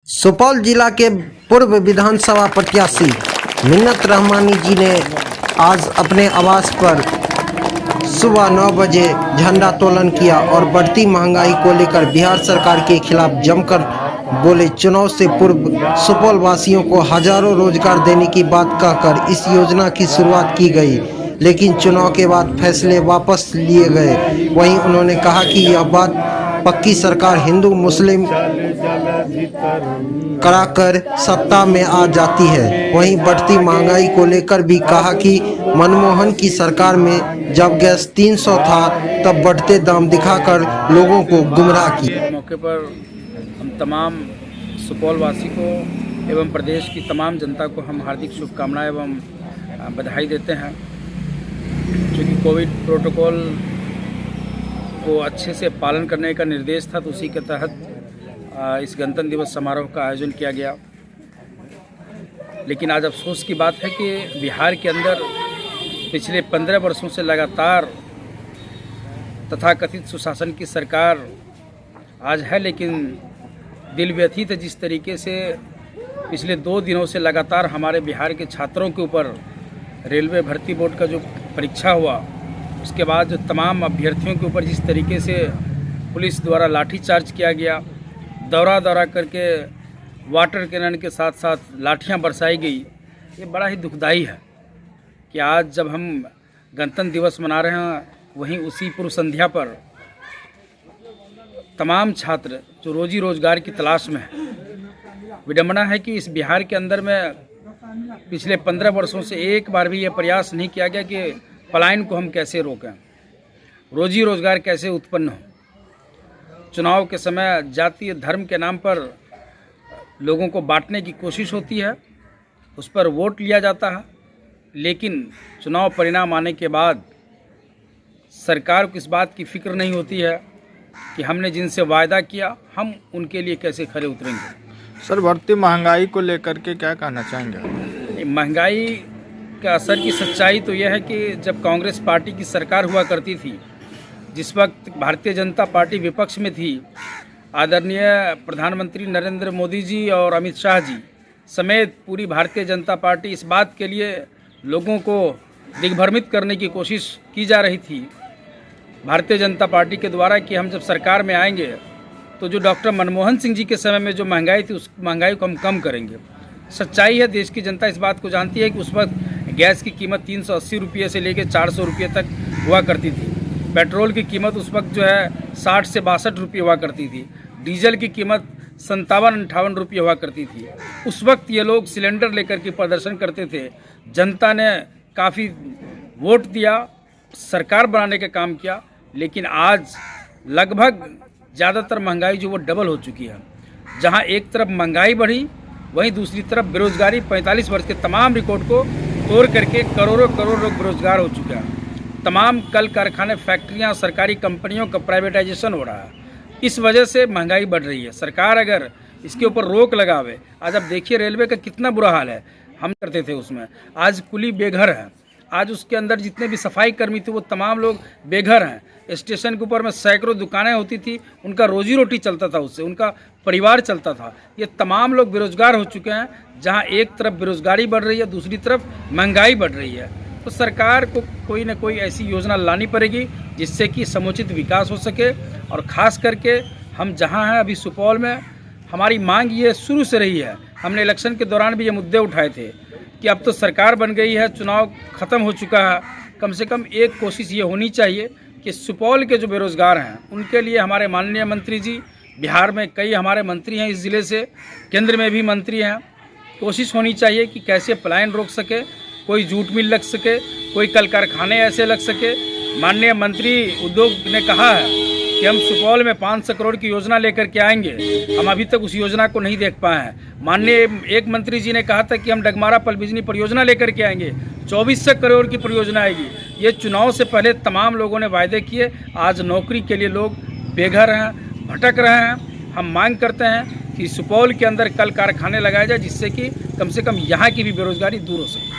सुपौल जिला के पूर्व विधानसभा प्रत्याशी मिन्नत रहमानी जी ने आज अपने आवास पर सुबह 9 बजे झंडोत्तोलन किया और बढ़ती महंगाई को लेकर बिहार सरकार के खिलाफ जमकर बोले। चुनाव से पूर्व सुपौल वासियों को हजारों रोजगार देने की बात कहकर इस योजना की शुरुआत की गई, लेकिन चुनाव के बाद फैसले वापस लिए गए। वहीं उन्होंने कहा कि यह बात पक्की सरकार हिंदू मुस्लिम कराकर सत्ता में आ जाती है। वहीं बढ़ती महंगाई को लेकर भी कहा कि मनमोहन की सरकार में जब गैस 300 था तब बढ़ते दाम दिखाकर लोगों को गुमराह किया। मौके पर हम तमाम सुपौल वासी को एवं प्रदेश की तमाम जनता को हम हार्दिक शुभकामनाएं एवं बधाई देते हैं। क्योंकि कोविड प्रोटोकॉल को अच्छे से पालन करने का निर्देश था, तो उसी के तहत इस गणतंत्र दिवस समारोह का आयोजन किया गया। लेकिन आज अफसोस की बात है कि बिहार के अंदर पिछले 15 वर्षों से लगातार तथाकथित सुशासन की सरकार आज है, लेकिन दिल व्यथित है जिस तरीके से पिछले 2 दिनों से लगातार हमारे बिहार के छात्रों के ऊपर रेलवे भर्ती बोर्ड का जो परीक्षा हुआ, उसके बाद जो तमाम अभ्यर्थियों के ऊपर जिस तरीके से पुलिस द्वारा लाठीचार्ज किया गया, दौरा करके वाटर कैनन के साथ साथ लाठियां बरसाई गई, ये बड़ा ही दुखदाई है कि आज जब हम गणतंत्र दिवस मना रहे हैं, वहीं उसी पूर्व संध्या पर तमाम छात्र जो रोजी रोजगार की तलाश में है। विडंबना है कि इस बिहार के अंदर में पिछले 15 वर्षों से एक बार भी ये प्रयास नहीं किया गया कि पलायन को हम कैसे रोकें, रोजी रोजगार कैसे उत्पन्न हो। चुनाव के समय जातीय धर्म के नाम पर लोगों को बांटने की कोशिश होती है, उस पर वोट लिया जाता है, लेकिन चुनाव परिणाम आने के बाद सरकार को इस बात की फिक्र नहीं होती है कि हमने जिनसे वायदा किया हम उनके लिए कैसे खरे उतरेंगे। सर, बढ़ती महंगाई को लेकर के क्या कहना चाहेंगे? महंगाई का असर की सच्चाई तो यह है कि जब कांग्रेस पार्टी की सरकार हुआ करती थी, जिस वक्त भारतीय जनता पार्टी विपक्ष में थी, आदरणीय प्रधानमंत्री नरेंद्र मोदी जी और अमित शाह जी समेत पूरी भारतीय जनता पार्टी इस बात के लिए लोगों को दिग्भ्रमित करने की कोशिश की जा रही थी भारतीय जनता पार्टी के द्वारा कि हम जब सरकार में आएंगे तो जो डॉक्टर मनमोहन सिंह जी के समय में जो महंगाई थी उस महंगाई को हम कम करेंगे। सच्चाई है, देश की जनता इस बात को जानती है कि उस वक्त गैस की कीमत 380 रुपये से लेकर 400 रुपये तक हुआ करती थी। पेट्रोल की कीमत उस वक्त जो है 60 से 62 रुपये हुआ करती थी। डीजल की कीमत 57-58 रुपये हुआ करती थी। उस वक्त ये लोग सिलेंडर लेकर के प्रदर्शन करते थे। जनता ने काफ़ी वोट दिया, सरकार बनाने का काम किया, लेकिन आज लगभग ज़्यादातर महंगाई जो वो डबल हो चुकी है। जहाँ एक तरफ महंगाई बढ़ी, वहीं दूसरी तरफ बेरोजगारी 45 वर्ष के तमाम रिकॉर्ड को तोड़ करके करोड़ों लोग बेरोजगार हो चुके हैं। तमाम कल कारखाने, फैक्ट्रियां, सरकारी कंपनियों का प्राइवेटाइजेशन हो रहा है। इस वजह से महंगाई बढ़ रही है। सरकार अगर इसके ऊपर रोक लगावे, आज आप देखिए रेलवे का कितना बुरा हाल है। हम करते थे उसमें, आज कुली बेघर है। आज उसके अंदर जितने भी सफाई कर्मी थे वो तमाम लोग बेघर हैं। स्टेशन के ऊपर में सैकड़ों दुकानें होती थी, उनका रोजी रोटी चलता था, उससे उनका परिवार चलता था। ये तमाम लोग बेरोजगार हो चुके हैं। जहाँ एक तरफ बेरोजगारी बढ़ रही है, दूसरी तरफ महंगाई बढ़ रही है। तो सरकार को कोई ना कोई ऐसी योजना लानी पड़ेगी जिससे कि समुचित विकास हो सके। और ख़ास करके हम जहाँ हैं अभी सुपौल में, हमारी मांग ये शुरू से रही है। हमने इलेक्शन के दौरान भी ये मुद्दे उठाए थे कि अब तो सरकार बन गई है, चुनाव ख़त्म हो चुका है, कम से कम एक कोशिश ये होनी चाहिए कि सुपौल के जो बेरोज़गार हैं उनके लिए हमारे माननीय मंत्री जी, बिहार में कई हमारे मंत्री हैं, इस ज़िले से केंद्र में भी मंत्री हैं, कोशिश होनी चाहिए कि कैसे पलायन रोक सके, कोई जूट मिल लग सके, कोई कल कारखाने ऐसे लग सके। माननीय मंत्री उद्योग ने कहा है कि हम सुपौल में 500 करोड़ की योजना लेकर के आएंगे, हम अभी तक उस योजना को नहीं देख पाए हैं। माननीय एक मंत्री जी ने कहा था कि हम डगमारा पलबिजली परियोजना लेकर के आएंगे, 2400 करोड़ की परियोजना आएगी। ये चुनाव से पहले तमाम लोगों ने वायदे किए। आज नौकरी के लिए लोग बेघर हैं, भटक रहे हैं। हम मांग करते हैं कि सुपौल के अंदर कल कारखाने लगाए जाए, जिससे कि कम से कम यहाँ की भी बेरोजगारी दूर हो सके।